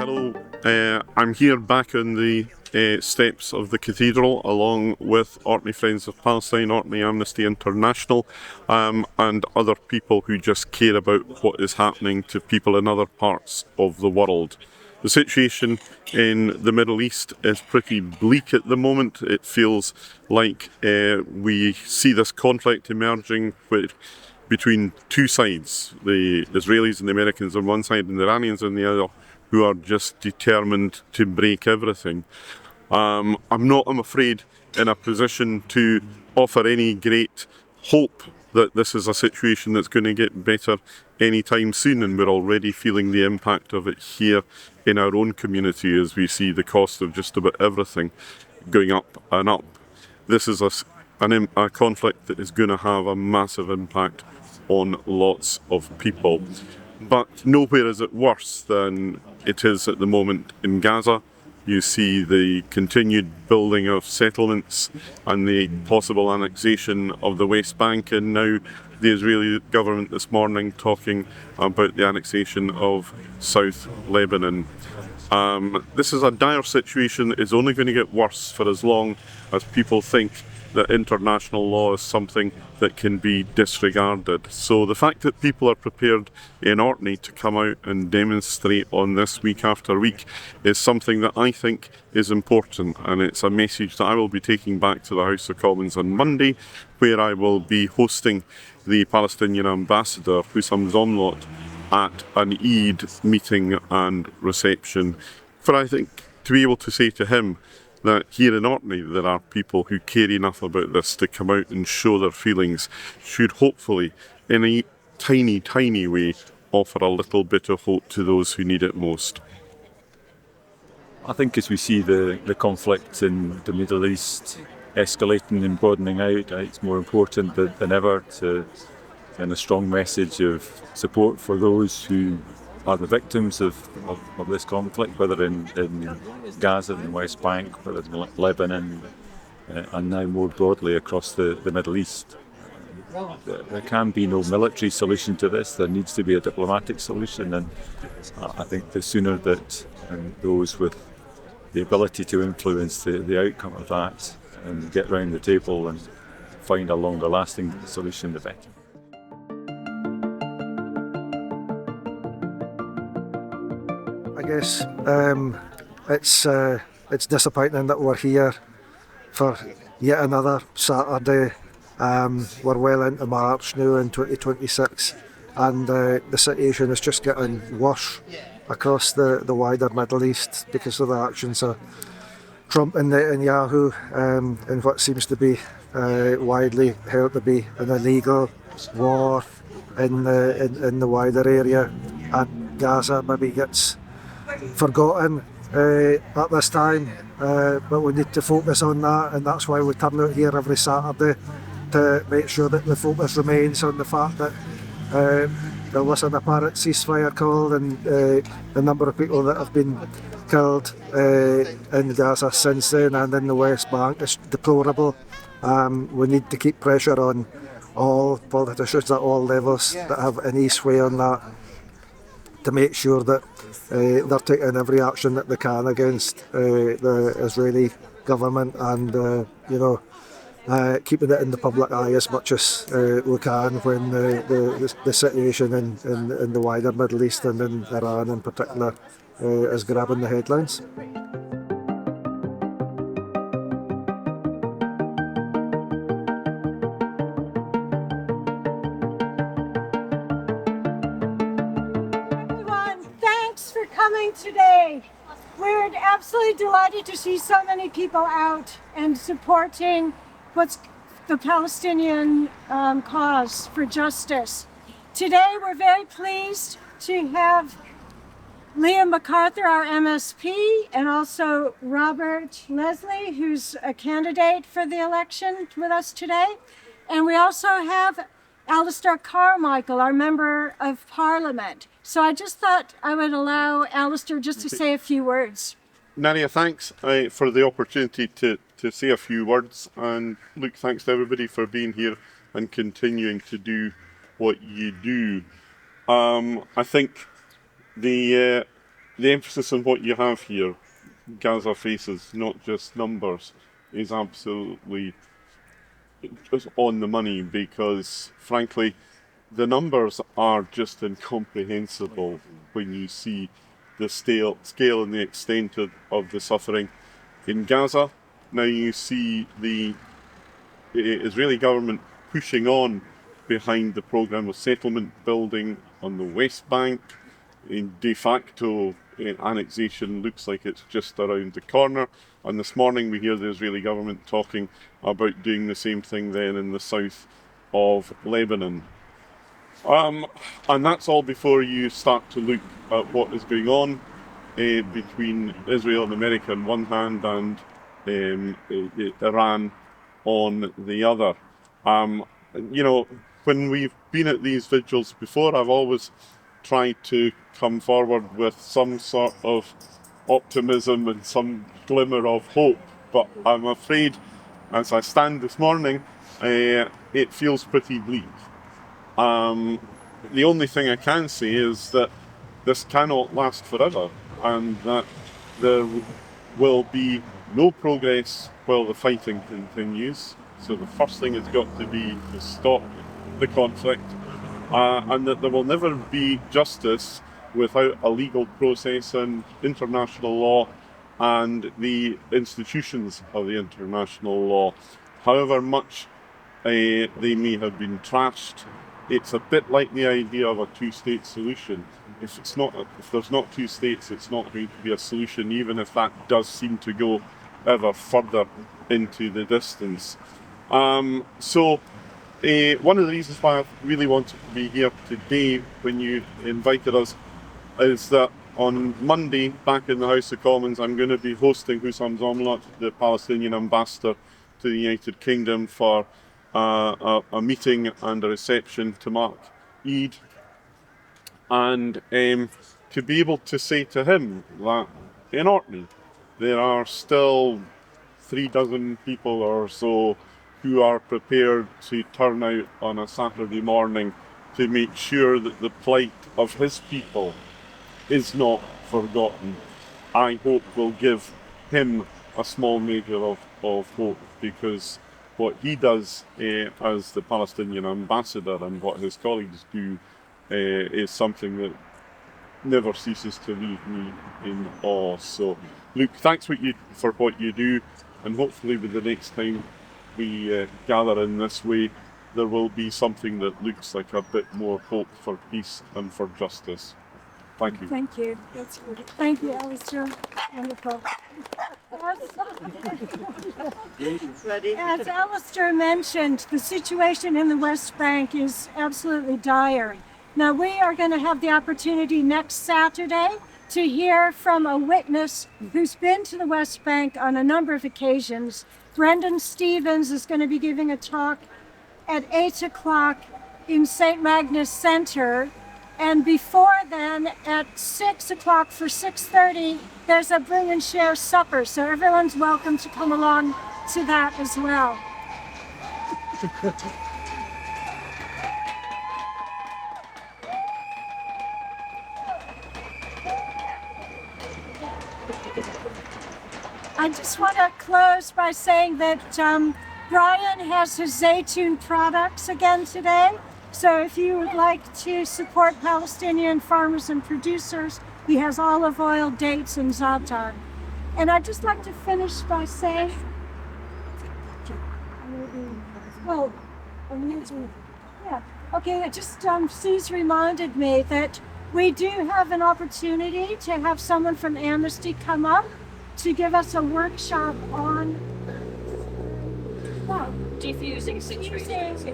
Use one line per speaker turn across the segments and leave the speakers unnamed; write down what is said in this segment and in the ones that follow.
Hello, I'm here back on the steps of the cathedral along with Orkney Friends of Palestine, Orkney Amnesty International and other people who just care about what is happening to people in other parts of the world. The situation in the Middle East is pretty bleak at the moment. It feels like we see this conflict emerging between two sides, the Israelis and the Americans on one side and the Iranians on the other, who are just determined to break everything. I'm afraid, in a position to offer any great hope that this is a situation that's going to get better anytime soon, and we're already feeling the impact of it here in our own community as we see the cost of just about everything going up and up. This is a conflict that is going to have a massive impact on lots of people. But nowhere is it worse than it is at the moment in Gaza. You see the continued building of settlements and the possible annexation of the West Bank, and now the Israeli government this morning talking about the annexation of South Lebanon. This is a dire situation. It's only going to get worse for as long as people think that international law is something that can be disregarded. So the fact that people are prepared in Orkney to come out and demonstrate on this week after week is something that I think is important, and it's a message that I will be taking back to the House of Commons on Monday, where I will be hosting the Palestinian ambassador, Hussam Zomlot, at an Eid meeting and reception, for I think to be able to say to him that here in Orkney there are people who care enough about this to come out and show their feelings should hopefully, in a tiny, tiny way, offer a little bit of hope to those who need it most.
I think as we see the conflict in the Middle East escalating and broadening out, it's more important than ever to send a strong message of support for those who are the victims of this conflict, whether in Gaza and the West Bank, whether in Lebanon, and now more broadly across the Middle East. There can be no military solution to this. There needs to be a diplomatic solution, and I think the sooner that those with the ability to influence the outcome of that and get round the table and find a longer lasting solution, the better.
I guess it's disappointing that we're here for yet another Saturday. We're well into March now in 2026, and the situation is just getting worse across the wider Middle East because of the actions of Trump and Netanyahu in what seems to be widely held to be an illegal war in the wider area, and Gaza maybe gets forgotten at this time, but we need to focus on that, and that's why we turn out here every Saturday to make sure that the focus remains on the fact that there was an apparent ceasefire call, and the number of people that have been killed in Gaza since then and in the West Bank is deplorable. We need to keep pressure on all politicians at all levels that have any sway on that, to make sure that they're taking every action that they can against the Israeli government, and keeping it in the public eye as much as we can when the situation in the wider Middle East and in Iran in particular is grabbing the headlines.
Today, we're absolutely delighted to see so many people out and supporting what's the Palestinian cause for justice. Today, we're very pleased to have Liam McArthur, our MSP, and also Robert Leslie, who's a candidate for the election, with us today. And we also have Alistair Carmichael, our Member of Parliament. So I just thought I would allow Alistair just to say a few words.
Nadia, thanks for the opportunity to say a few words, and Luke, thanks to everybody for being here and continuing to do what you do. I think the the emphasis on what you have here, Gaza faces, not just numbers, is absolutely just on the money, because frankly the numbers are just incomprehensible when you see the scale and the extent of the suffering in Gaza. Now you see the Israeli government pushing on behind the programme of settlement building on the West Bank. In de facto, annexation looks like it's just around the corner. And this morning we hear the Israeli government talking about doing the same thing then in the south of Lebanon. And that's all before you start to look at what is going on between Israel and America on one hand and Iran on the other. When we've been at these vigils before, I've always tried to come forward with some sort of optimism and some glimmer of hope, but I'm afraid as I stand this morning, it feels pretty bleak. The only thing I can say is that this cannot last forever, and that there will be no progress while the fighting continues. So the first thing has got to be to stop the conflict, and that there will never be justice without a legal process and international law and the institutions of the international law. However much they may have been trashed, it's a bit like the idea of a two-state solution. If there's not two states, it's not going to be a solution, even if that does seem to go ever further into the distance. One of the reasons why I really wanted to be here today when you invited us is that on Monday, back in the House of Commons, I'm going to be hosting Hussam Zomlot, the Palestinian ambassador to the United Kingdom, for a meeting and a reception to mark Eid, and to be able to say to him that in Orkney there are still 36 people or so who are prepared to turn out on a Saturday morning to make sure that the plight of his people is not forgotten, I hope will give him a small measure of hope, because what he does as the Palestinian ambassador and what his colleagues do is something that never ceases to leave me in awe. So, Luke, thanks for what you do, and hopefully with the next time we gather in this way, there will be something that looks like a bit more hope for peace and for justice. Thank you.
Thank you. That's good. Thank you, Alistair. Wonderful. As Alistair mentioned, the situation in the West Bank is absolutely dire. Now, we are going to have the opportunity next Saturday to hear from a witness who's been to the West Bank on a number of occasions. Brendan Stevens is going to be giving a talk at 8 o'clock in St. Magnus Center. And before then, at 6 o'clock for 6:30, there's a bring and share supper. So everyone's welcome to come along to that as well. I just want to close by saying that Brian has his Zaytun products again today. So if you would like to support Palestinian farmers and producers, he has olive oil, dates, and za'atar. And I'd just like to finish by saying, Sue's reminded me that we do have an opportunity to have someone from Amnesty come up to give us a workshop on
diffusing situations.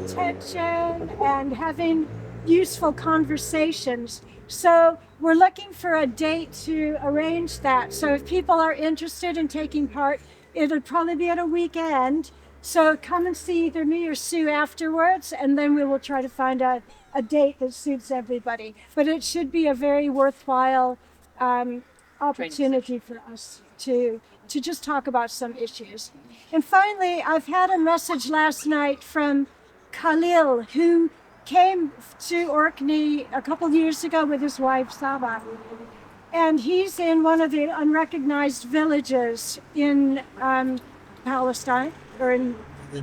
Tension and having useful conversations. So we're looking for a date to arrange that. So if people are interested in taking part, it'll probably be at a weekend. So come and see either me or Sue afterwards, and then we will try to find a date that suits everybody. But it should be a very worthwhile opportunity for us to just talk about some issues. And finally, I've had a message last night from Khalil, who came to Orkney a couple years ago with his wife Saba. And he's in one of the unrecognized villages in Palestine, or in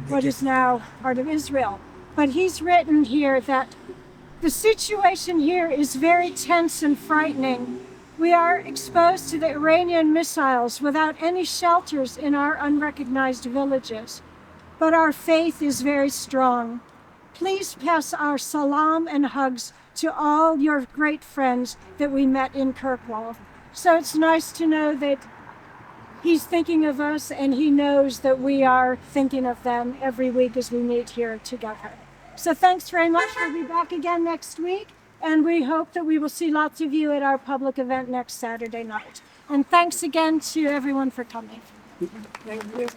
what is now part of Israel. But he's written here that the situation here is very tense and frightening. We are exposed to the Iranian missiles without any shelters in our unrecognized villages. But our faith is very strong. Please pass our salam and hugs to all your great friends that we met in Kirkwall. So it's nice to know that he's thinking of us, and he knows that we are thinking of them every week as we meet here together. So thanks very much. We'll be back again next week, and we hope that we will see lots of you at our public event next Saturday night. And thanks again to everyone for coming. Thank you.